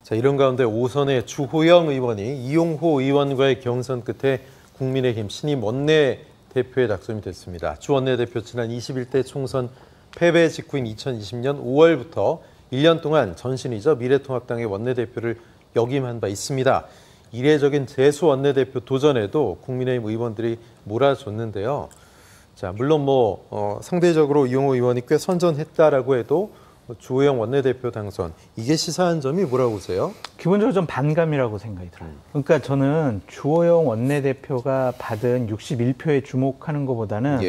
자, 이런 가운데 오선의 주호영 의원이 이용호 의원과의 경선 끝에 국민의힘 신임 원내대표에 당선이 됐습니다. 주 원내대표 지난 21대 총선 패배 직후인 2020년 5월부터 1년 동안 전신이죠. 미래통합당의 원내대표를 역임한 바 있습니다. 이례적인 재수 원내대표 도전에도 국민의힘 의원들이 몰아줬는데요. 자, 물론 상대적으로 이용호 의원이 꽤 선전했다라고 해도 주호영 원내대표 당선, 이게 시사한 점이 뭐라고 보세요? 기본적으로 좀 반감이라고 생각이 들어요. 그러니까 저는 주호영 원내대표가 받은 61표에 주목하는 것보다는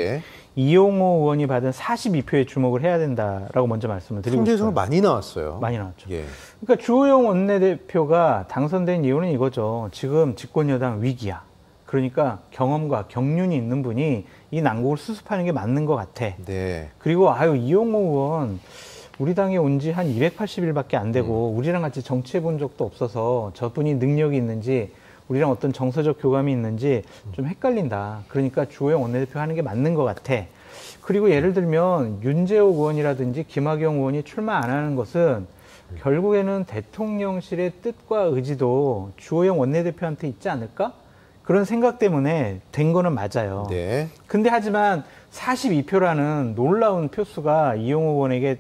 이용호 의원이 받은 42표에 주목을 해야 된다라고 먼저 말씀을 드리고 싶어요. 상대적으로 많이 나왔어요. 많이 나왔죠. 그러니까 주호영 원내대표가 당선된 이유는 이거죠. 지금 집권여당 위기야. 그러니까 경험과 경륜이 있는 분이 이 난국을 수습하는 게 맞는 것 같아. 그리고 이용호 의원 우리 당에 온 지 한 280일밖에 안 되고 우리랑 같이 정치해 본 적도 없어서 저분이 능력이 있는지 우리랑 어떤 정서적 교감이 있는지 좀 헷갈린다. 그러니까 주호영 원내대표 하는 게 맞는 것 같아. 그리고 예를 들면 윤재옥 의원이라든지 김학용 의원이 출마 안 하는 것은 결국에는 대통령실의 뜻과 의지도 주호영 원내대표한테 있지 않을까? 그런 생각 때문에 된 거는 맞아요. 근데 하지만 42표라는 놀라운 표수가 이용호 의원에게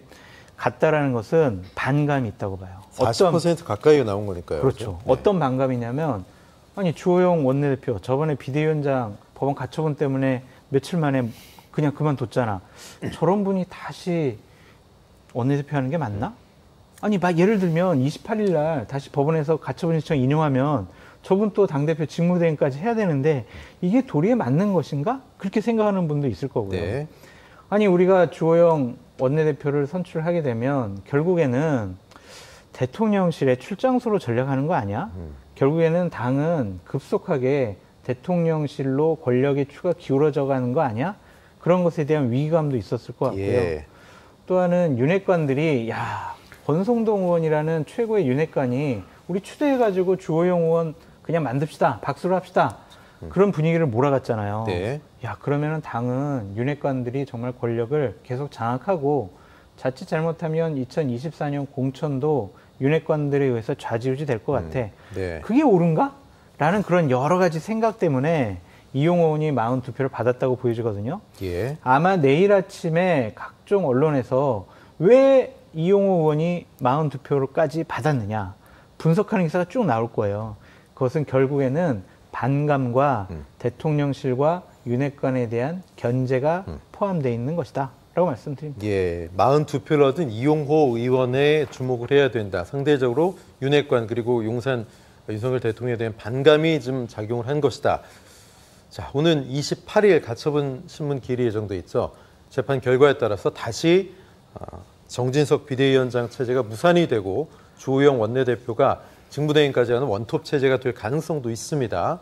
갔다라는 것은 반감이 있다고 봐요. 40% 가까이 나온 거니까요. 그렇죠. 어떤 반감이냐면 주호영 원내대표 저번에 비대위원장 법원 가처분 때문에 며칠 만에 그냥 그만뒀잖아. 저런 분이 다시 원내대표 하는 게 맞나? 예를 들면 28일 날 다시 법원에서 가처분 신청 인용하면 저분 또 당대표 직무대행까지 해야 되는데 이게 도리에 맞는 것인가? 그렇게 생각하는 분도 있을 거고요. 우리가 주호영 원내대표를 선출하게 되면 결국에는 대통령실의 출장소로 전략하는 거 아니야? 결국에는 당은 급속하게 대통령실로 권력의 추가 기울어져 가는 거 아니야? 그런 것에 대한 위기감도 있었을 것 같고요. 또 하나는 윤핵관들이 권성동 의원이라는 최고의 윤핵관이 우리 추대해가지고 주호영 의원 그냥 만듭시다. 박수로 합시다. 그런 분위기를 몰아갔잖아요. 그러면은 당은 윤핵관들이 정말 권력을 계속 장악하고 자칫 잘못하면 2024년 공천도 윤핵관들에 의해서 좌지우지 될 것 같아. 그게 옳은가? 라는 그런 여러 가지 생각 때문에 이용호 의원이 42표를 받았다고 보여지거든요. 아마 내일 아침에 각종 언론에서 왜 이용호 의원이 42표까지 받았느냐 분석하는 기사가 쭉 나올 거예요. 그것은 결국에는 반감과 대통령실과 윤핵관에 대한 견제가 포함되어 있는 것이다 라고 말씀드립니다. 42표를 얻은 이용호 의원에 주목을 해야 된다. 상대적으로 윤핵관 그리고 용산 윤석열 대통령에 대한 반감이 좀 작용을 한 것이다. 자, 오는 28일 가처분 신문 기일이 예정돼 있죠. 재판 결과에 따라서 다시 정진석 비대위원장 체제가 무산이 되고 주호영 원내대표가 직무대행까지 하는 원톱 체제가 될 가능성도 있습니다.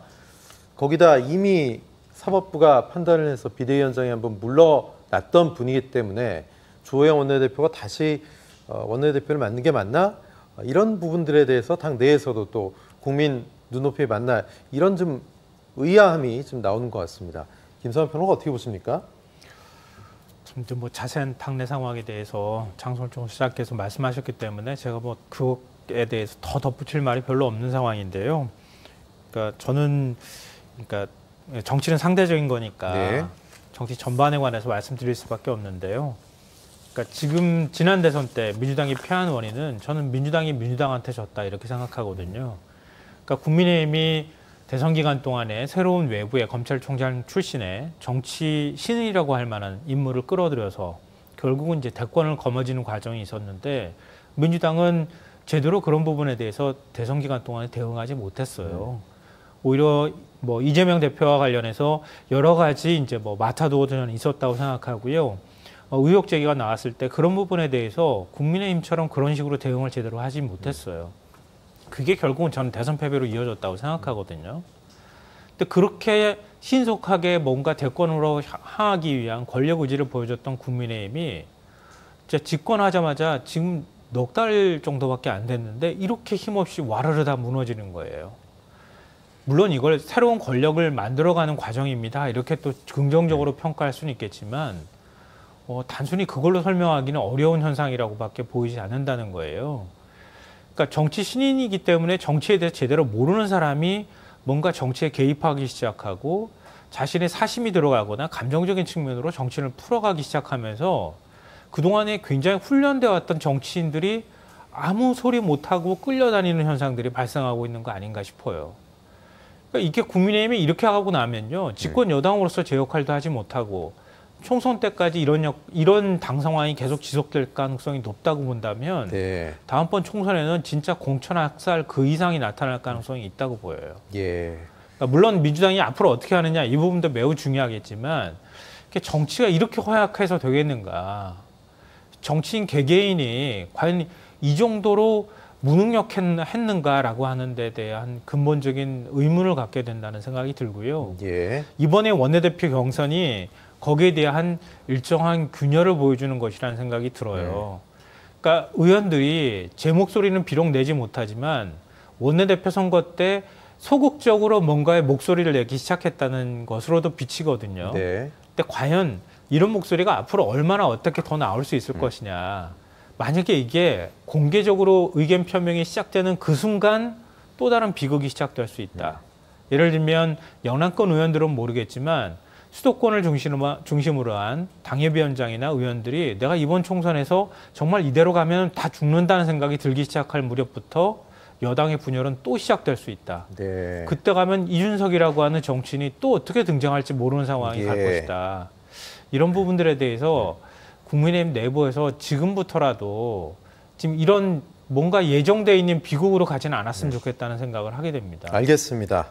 거기다 이미 사법부가 판단을 해서 비대위원장이 한번 물러났던 분이기 때문에 주호영 원내대표가 다시 원내대표를 맡는 게 맞나? 이런 부분들에 대해서 당 내에서도 또 국민 눈높이에 맞나 이런 좀 의아함이 좀 나오는 것 같습니다. 김성환 평론가 어떻게 보십니까? 자세한 당내 상황에 대해서 장성철 시작해서 말씀하셨기 때문에 제가 그에 대해서 더 덧붙일 말이 별로 없는 상황인데요. 그러니까 저는 정치는 상대적인 거니까 정치 전반에 관해서 말씀드릴 수밖에 없는데요. 그러니까 지난 대선 때 민주당이 패한 원인은 저는 민주당이 민주당한테 졌다 이렇게 생각하거든요. 그러니까 국민의힘이 대선 기간 동안에 새로운 외부의 검찰총장 출신의 정치 신이라고 할 만한 인물을 끌어들여서 결국은 이제 대권을 거머쥐는 과정이 있었는데 민주당은 제대로 그런 부분에 대해서 대선 기간 동안에 대응하지 못했어요. 오히려 이재명 대표와 관련해서 여러 가지 이제 마타도전이 있었다고 생각하고요. 의혹 제기가 나왔을 때 그런 부분에 대해서 국민의힘처럼 그런 식으로 대응을 제대로 하지 못했어요. 그게 결국은 저는 대선 패배로 이어졌다고 생각하거든요. 근데 그렇게 신속하게 뭔가 대권으로 향하기 위한 권력 의지를 보여줬던 국민의힘이 진짜 집권하자마자 지금 넉 달 정도밖에 안 됐는데 이렇게 힘없이 와르르 다 무너지는 거예요. 물론 이걸 새로운 권력을 만들어가는 과정입니다. 이렇게 또 긍정적으로 평가할 수는 있겠지만 단순히 그걸로 설명하기는 어려운 현상이라고밖에 보이지 않는다는 거예요. 그러니까 정치 신인이기 때문에 정치에 대해서 제대로 모르는 사람이 뭔가 정치에 개입하기 시작하고 자신의 사심이 들어가거나 감정적인 측면으로 정치를 풀어가기 시작하면서 그동안에 굉장히 훈련되어 왔던 정치인들이 아무 소리 못하고 끌려다니는 현상들이 발생하고 있는 거 아닌가 싶어요. 그러니까 이게 국민의힘이 이렇게 하고 나면요. 집권 여당으로서 제 역할도 하지 못하고 총선 때까지 이런 당 상황이 계속 지속될 가능성이 높다고 본다면 네. 다음번 총선에는 진짜 공천 학살 그 이상이 나타날 가능성이 있다고 보여요. 예. 그러니까 물론 민주당이 앞으로 어떻게 하느냐 이 부분도 매우 중요하겠지만 정치가 이렇게 허약해서 되겠는가. 정치인 개개인이 과연 이 정도로 무능력했는가라고 하는 데 대한 근본적인 의문을 갖게 된다는 생각이 들고요. 예. 이번에 원내대표 경선이 거기에 대한 일정한 균열을 보여주는 것이라는 생각이 들어요. 그러니까 의원들이 제 목소리는 비록 내지 못하지만 원내대표 선거 때 소극적으로 뭔가의 목소리를 내기 시작했다는 것으로도 비치거든요. 네. 근데 과연 이런 목소리가 앞으로 얼마나 어떻게 더 나올 수 있을 것이냐. 만약에 이게 공개적으로 의견 표명이 시작되는 그 순간 또 다른 비극이 시작될 수 있다. 예를 들면 영남권 의원들은 모르겠지만 수도권을 중심으로 한 당협위원장이나 의원들이 내가 이번 총선에서 정말 이대로 가면 다 죽는다는 생각이 들기 시작할 무렵부터 여당의 분열은 또 시작될 수 있다. 네. 그때 가면 이준석이라고 하는 정치인이 또 어떻게 등장할지 모르는 상황이 갈 것이다. 이런 부분들에 대해서 국민의힘 내부에서 지금부터라도 지금 이런 뭔가 예정돼 있는 비극으로 가지는 않았으면 좋겠다는 생각을 하게 됩니다. 알겠습니다.